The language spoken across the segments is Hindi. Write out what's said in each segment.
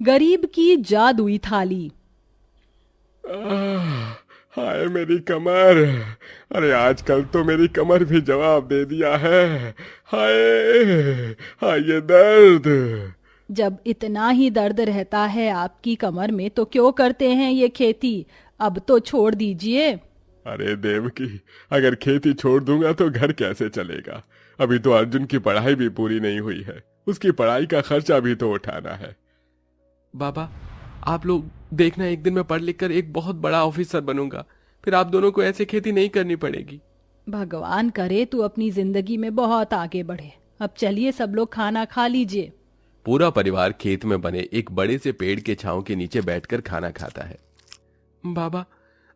गरीब की जादुई थाली। आह, हाय मेरी कमर। अरे आजकल तो मेरी कमर भी जवाब दे दिया है। हाय हाय ये दर्द। जब इतना ही दर्द रहता है आपकी कमर में तो क्यों करते हैं ये खेती? अब तो छोड़ दीजिए। अरे देवकी, अगर खेती छोड़ दूंगा तो घर कैसे चलेगा? अभी तो अर्जुन की पढ़ाई भी पूरी नहीं हुई है, उसकी पढ़ाई का खर्चा भी तो उठाना है। बाबा, आप लोग देखना, एक दिन मैं पढ़ लिख कर एक बहुत बड़ा ऑफिसर बनूंगा, फिर आप दोनों को ऐसे खेती नहीं करनी पड़ेगी। भगवान करे तू अपनी जिंदगी में बहुत आगे बढ़े। अब चलिए सब लोग खाना खा लीजिए। पूरा परिवार खेत में बने एक बड़े से पेड़ के छांव के नीचे बैठकर खाना खाता है। बाबा,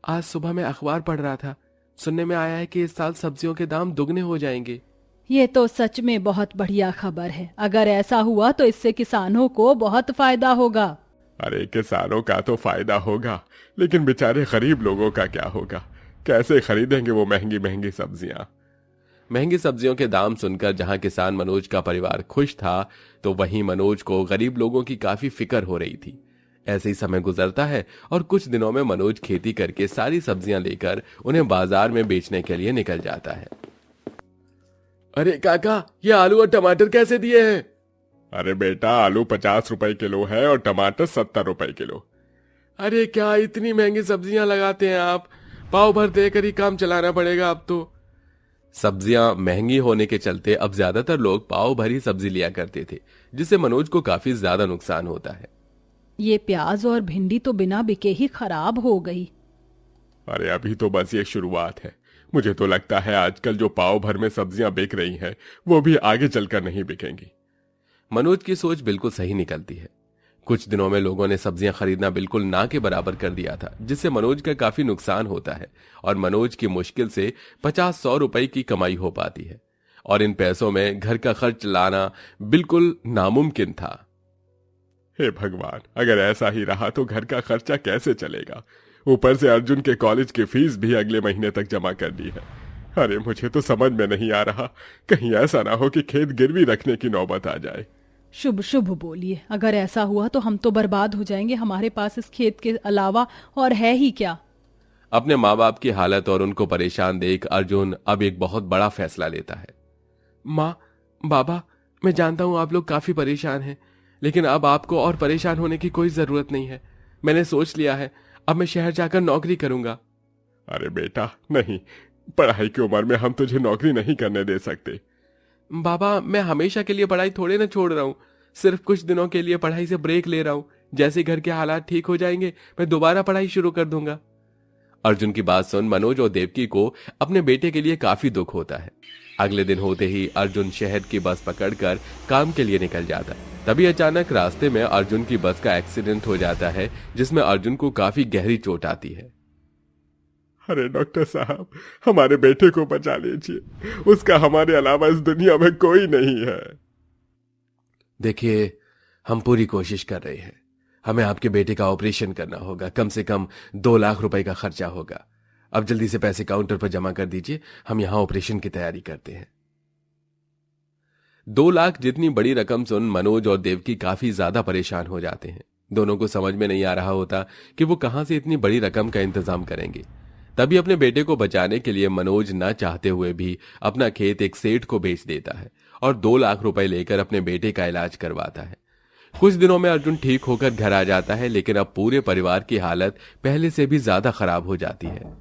आज सुबह मैं अखबार पढ़ रहा था, सुनने में आया है कि इस साल सब्जियों के दाम दुगने हो जाएंगे। ये तो सच में बहुत बढ़िया खबर है। अगर ऐसा हुआ तो इससे किसानों को बहुत फायदा होगा। अरे किसानों का तो फायदा होगा, लेकिन बेचारे गरीब लोगों का क्या होगा? कैसे खरीदेंगे वो महंगी महंगी सब्जियां? महंगी सब्जियों के दाम सुनकर जहां किसान मनोज का परिवार खुश था, तो वहीं मनोज को गरीब लोगों की काफी फिक्र हो रही थी। ऐसे ही समय गुजरता है और कुछ दिनों में मनोज खेती करके सारी सब्जियां लेकर उन्हें बाजार में बेचने के लिए निकल जाता है। अरे काका, ये आलू और टमाटर कैसे दिए हैं? अरे बेटा, आलू 50 रुपए किलो है और टमाटर 70 रुपए किलो। अरे क्या इतनी महंगी सब्जियां लगाते हैं आप? पाव भर देकर ही काम चलाना पड़ेगा अब तो। सब्जियां महंगी होने के चलते अब ज्यादातर लोग पाव भरी सब्जी लिया करते थे, जिससे मनोज को काफी ज्यादा नुकसान होता है। ये प्याज और भिंडी तो बिना बिके ही खराब हो गई। अरे अभी तो बस ये शुरुआत है। मुझे तो लगता है आजकल जो पाव भर में सब्जियां बिक रही हैं वो भी आगे चलकर नहीं बिकेंगी। मनोज की सोच बिल्कुल सही निकलती है। कुछ दिनों में लोगों ने सब्जियां खरीदना बिल्कुल ना के बराबर कर दिया था, जिससे मनोज का काफी नुकसान होता है और मनोज की मुश्किल से 50-100 रुपए की कमाई हो पाती है और इन पैसों में घर का खर्च लाना बिल्कुल नामुमकिन था। हे भगवान, अगर ऐसा ही रहा तो घर का खर्चा कैसे चलेगा? ऊपर से अर्जुन के कॉलेज की फीस भी अगले महीने तक जमा करनी है। अरे मुझे तो समझ में नहीं आ रहा, कहीं ऐसा ना हो कि खेत गिरवी रखने की नौबत आ जाए। शुभ शुभ बोलिए। अगर ऐसा हुआ तो हम तो बर्बाद हो जाएंगे। हमारे पास इस खेत के अलावा और है ही क्या? अपने माँ बाप की हालत और उनको परेशान देख अर्जुन अब एक बहुत बड़ा फैसला लेता है। माँ, बाबा, मैं जानता हूँ आप लोग काफी परेशान हैं, लेकिन अब आपको और परेशान होने की कोई जरूरत नहीं है। मैंने सोच लिया है, अब मैं शहर जाकर नौकरी करूंगा। अरे बेटा नहीं, पढ़ाई की उम्र में हम तुझे नौकरी नहीं करने दे सकते। बाबा, मैं हमेशा के लिए पढ़ाई थोड़े ना छोड़ रहा हूँ, सिर्फ कुछ दिनों के लिए पढ़ाई से ब्रेक ले रहा हूँ। जैसे घर के हालात ठीक हो जाएंगे मैं दोबारा पढ़ाई शुरू कर दूंगा। अर्जुन की बात सुन मनोज और देवकी को अपने बेटे के लिए काफी दुख होता है। अगले दिन होते ही अर्जुन शहर की बस पकड़कर काम के लिए निकल जाता है। तभी अचानक रास्ते में अर्जुन की बस का एक्सीडेंट हो जाता है, जिसमें अर्जुन को काफी गहरी चोट आती है। अरे डॉक्टर साहब, हमारे बेटे को बचा लीजिए, उसका हमारे अलावा इस दुनिया में कोई नहीं है। देखिए, हम पूरी कोशिश कर रहे हैं। हमें आपके बेटे का ऑपरेशन करना होगा, कम से कम 2 लाख रुपए का खर्चा होगा। अब जल्दी से पैसे काउंटर पर जमा कर दीजिए, हम यहां ऑपरेशन की तैयारी करते हैं। 2 लाख जितनी बड़ी रकम सुन मनोज और देवकी काफी ज्यादा परेशान हो जाते हैं। दोनों को समझ में नहीं आ रहा होता कि वो कहां से इतनी बड़ी रकम का इंतजाम करेंगे। तभी अपने बेटे को बचाने के लिए मनोज न चाहते हुए भी अपना खेत एक सेठ को बेच देता है और 2 लाख रुपए लेकर अपने बेटे का इलाज करवाता है। कुछ दिनों में अर्जुन ठीक होकर घर आ जाता है, लेकिन अब पूरे परिवार की हालत पहले से भी ज्यादा खराब हो जाती है।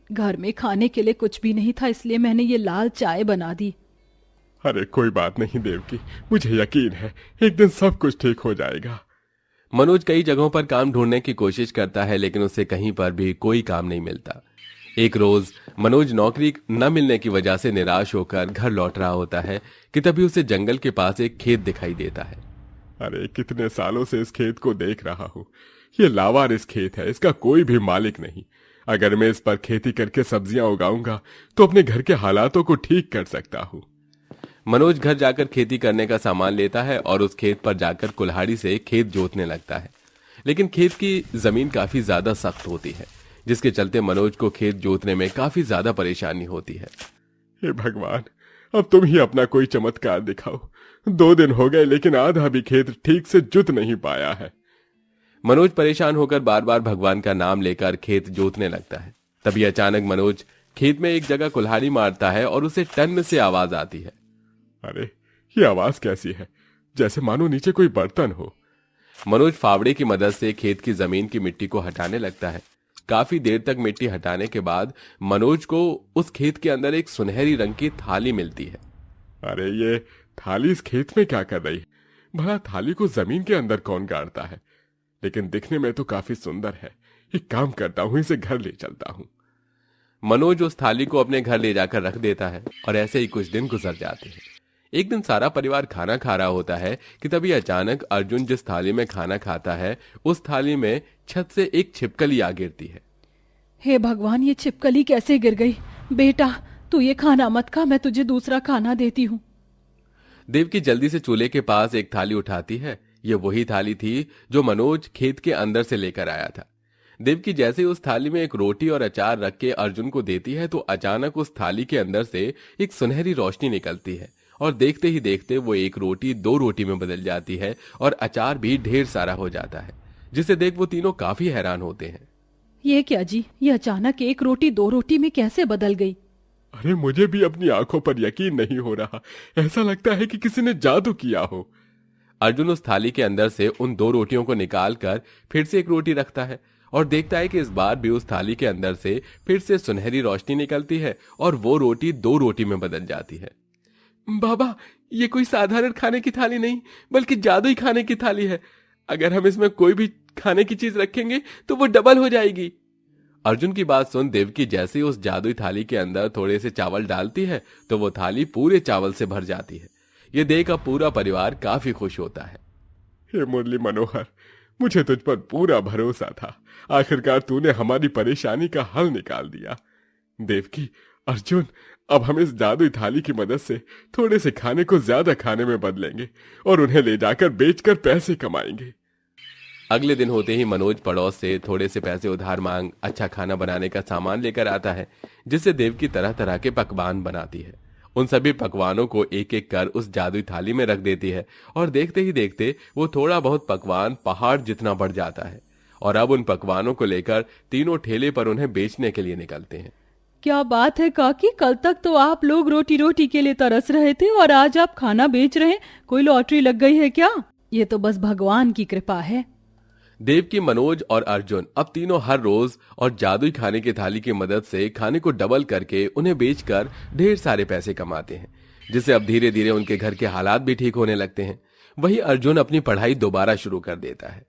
घर में खाने के लिए कुछ भी नहीं था, इसलिए मैंने ये लाल चाय बना दी। अरे कोई बात नहीं देवकी, मुझे यकीन है एक दिन सब कुछ ठीक हो जाएगा। मनोज कई जगहों पर काम ढूंढने की कोशिश करता है, लेकिन उसे कहीं पर भी कोई काम नहीं मिलता। एक रोज मनोज नौकरी न मिलने की वजह से निराश होकर घर लौट रहा होता है कि तभी उसे जंगल के पास एक खेत दिखाई देता है। अरे कितने सालों से इस खेत को देख रहा हूँ। ये लावारिस खेत है, इसका कोई भी मालिक नहीं। अगर मैं इस पर खेती करके सब्जियां उगाऊंगा तो अपने घर के हालातों को ठीक कर सकता हूँ। मनोज घर जाकर खेती करने का सामान लेता है और उस खेत पर जाकर कुल्हाड़ी से खेत जोतने लगता है, लेकिन खेत की जमीन काफी ज्यादा सख्त होती है, जिसके चलते मनोज को खेत जोतने में काफी ज्यादा परेशानी होती है। हे भगवान, अब तुम ही अपना कोई चमत्कार दिखाओ। 2 दिन हो गए लेकिन आधा भी खेत ठीक से जुत नहीं पाया है। मनोज परेशान होकर बार बार भगवान का नाम लेकर खेत जोतने लगता है। तभी अचानक मनोज खेत में एक जगह कुल्हाड़ी मारता है और उसे टन से आवाज आती है। अरे ये आवाज कैसी है, जैसे मानो नीचे कोई बर्तन हो। मनोज फावड़े की मदद से खेत की जमीन की मिट्टी को हटाने लगता है। काफी देर तक मिट्टी हटाने के बाद मनोज को उस खेत के अंदर एक सुनहरी रंग की थाली मिलती है। अरे ये थाली इस खेत में क्या कर रही है? भला थाली को जमीन के अंदर कौन गाड़ता है? लेकिन दिखने में तो काफी सुंदर है। एक काम करता हूं, इसे घर ले चलता हूं। मनोज उस थाली को अपने घर ले जाकर रख देता है और ऐसे ही कुछ दिन गुजर जाते हैं। एक दिन सारा परिवार खाना खा रहा होता है कि तभी अचानक अर्जुन जिस थाली में खाना खाता है उस थाली में छत से एक छिपकली आ गिरती है। हे भगवान, ये छिपकली कैसे गिर गई? बेटा तू ये खाना मत खा, मैं तुझे दूसरा खाना देती हूँ। देवकी जल्दी से चूल्हे के पास एक थाली उठाती है। यह वही थाली थी जो मनोज खेत के अंदर से लेकर आया था। देवकी जैसे ही उस थाली में एक रोटी और अचार रख के अर्जुन को देती है तो अचानक उस थाली के अंदर से एक सुनहरी रोशनी निकलती है और देखते ही देखते वो एक रोटी 2 रोटी में बदल जाती है और अचार भी ढेर सारा हो जाता है, जिसे देख वो तीनों काफी हैरान होते हैं। ये क्या जी, ये अचानक एक रोटी 2 रोटी में कैसे बदल गई? अरे मुझे भी अपनी आंखों पर यकीन नहीं हो रहा। ऐसा लगता है कि किसी ने जादू किया हो। अर्जुन उस थाली के अंदर से उन 2 रोटियों को निकाल कर फिर से एक रोटी रखता है और देखता है कि इस बार भी उस थाली के अंदर से फिर से सुनहरी रोशनी निकलती है और वो रोटी 2 रोटी में बदल जाती है। बाबा, ये कोई साधारण खाने की थाली नहीं बल्कि जादुई खाने की थाली है। अगर हम इसमें कोई भी खाने की चीज रखेंगे तो वो डबल हो जाएगी। अर्जुन की बात सुन देवकी जैसे ही उस जादुई थाली के अंदर थोड़े से चावल डालती है तो वो थाली पूरे चावल से भर जाती है। ये देख अब पूरा परिवार काफी खुश होता है। हे मुरली मनोहर, मुझे तुझ पर पूरा भरोसा था। आखिरकार तूने हमारी परेशानी का हल निकाल दिया। देवकी, अर्जुन, अब हम इस जादुई थाली की मदद से थोड़े से खाने को ज्यादा खाने में बदलेंगे और उन्हें ले जाकर बेचकर पैसे कमाएंगे। अगले दिन होते ही मनोज पड़ोस से थोड़े से पैसे उधार मांग अच्छा खाना बनाने का सामान लेकर आता है, जिससे देवकी तरह तरह के पकवान बनाती है। उन सभी पकवानों को एक एक कर उस जादुई थाली में रख देती है और देखते ही देखते वो थोड़ा बहुत पकवान पहाड़ जितना बढ़ जाता है और अब उन पकवानों को लेकर तीनों ठेले पर उन्हें बेचने के लिए निकलते हैं। क्या बात है काकी, कल तक तो आप लोग रोटी रोटी के लिए तरस रहे थे और आज आप खाना बेच रहे हैं। कोई लॉटरी लग गई है क्या? ये तो बस भगवान की कृपा है। देवकी, मनोज और अर्जुन अब तीनों हर रोज और जादुई खाने की थाली की मदद से खाने को डबल करके उन्हें बेचकर ढेर सारे पैसे कमाते हैं, जिससे अब धीरे धीरे उनके घर के हालात भी ठीक होने लगते हैं। वहीं अर्जुन अपनी पढ़ाई दोबारा शुरू कर देता है।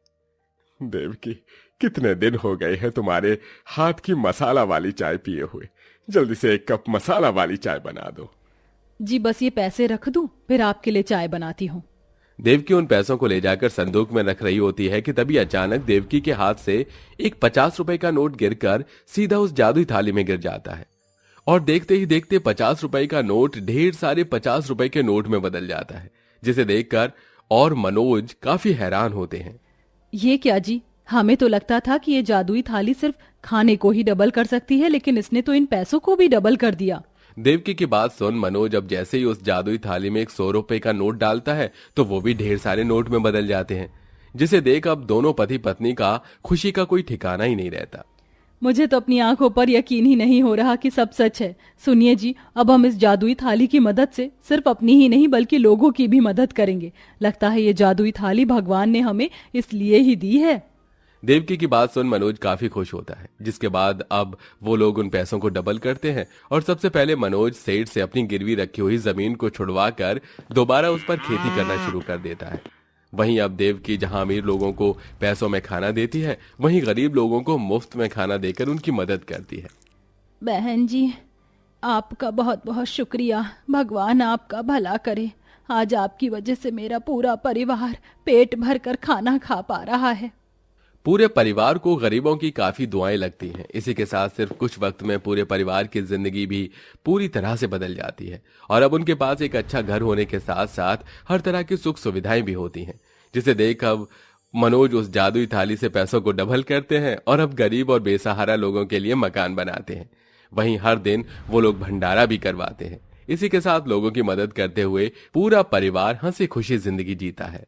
देवकी, कितने दिन हो गए हैं तुम्हारे हाथ की मसाला वाली चाय पिए हुए। जल्दी से 1 कप मसाला वाली चाय बना दो। जी बस ये पैसे रख दूं, फिर आपके लिए चाय बनाती हूँ। देवकी उन पैसों को ले जाकर संदूक में रख रही होती है कि तभी अचानक देवकी के हाथ से एक 50 रुपए का नोट गिरकर सीधा उस जादुई थाली में गिर जाता है और देखते ही देखते 50 रुपए का नोट ढेर सारे 50 रुपए के नोट में बदल जाता है, जिसे देखकर और मनोज काफी हैरान होते हैं। ये क्या जी, हमें तो लगता था कि ये जादुई थाली सिर्फ खाने को ही डबल कर सकती है, लेकिन इसने तो इन पैसों को भी डबल कर दिया। देवकी की बात सुन मनोज अब जैसे ही उस जादुई थाली में एक 100 रुपए का नोट डालता है तो वो भी ढेर सारे नोट में बदल जाते हैं, जिसे देख अब दोनों पति पत्नी का खुशी का कोई ठिकाना ही नहीं रहता। मुझे तो अपनी आंखों पर यकीन ही नहीं हो रहा कि सब सच है। सुनिए जी, अब हम इस जादुई थाली की मदद से सिर्फ अपनी ही नहीं बल्कि लोगों की भी मदद करेंगे। लगता है ये जादुई थाली भगवान ने हमें इसलिए ही दी है। देवकी की बात सुन मनोज काफी खुश होता है, जिसके बाद अब वो लोग उन पैसों को डबल करते हैं और सबसे पहले मनोज सेठ से अपनी गिरवी रखी हुई जमीन को छुड़वा कर दोबारा उस पर खेती करना शुरू कर देता है। वहीं अब देवकी जहां अमीर लोगों को पैसों में खाना देती है, वहीं गरीब लोगों को मुफ्त में खाना देकर उनकी मदद करती है। बहन जी, आपका बहुत बहुत शुक्रिया। भगवान आपका भला करे। आज आपकी वजह से मेरा पूरा परिवार पेट भर कर खाना खा पा रहा है। पूरे परिवार को गरीबों की काफी दुआएं लगती हैं। इसी के साथ सिर्फ कुछ वक्त में पूरे परिवार की जिंदगी भी पूरी तरह से बदल जाती है और अब उनके पास एक अच्छा घर होने के साथ साथ हर तरह की सुख सुविधाएं भी होती हैं, जिसे देख अब मनोज उस जादुई थाली से पैसों को डबल करते हैं और अब गरीब और बेसहारा लोगों के लिए मकान बनाते हैं। वहीं हर दिन वो लोग भंडारा भी करवाते हैं। इसी के साथ लोगों की मदद करते हुए पूरा परिवार हंसी खुशी जिंदगी जीता है।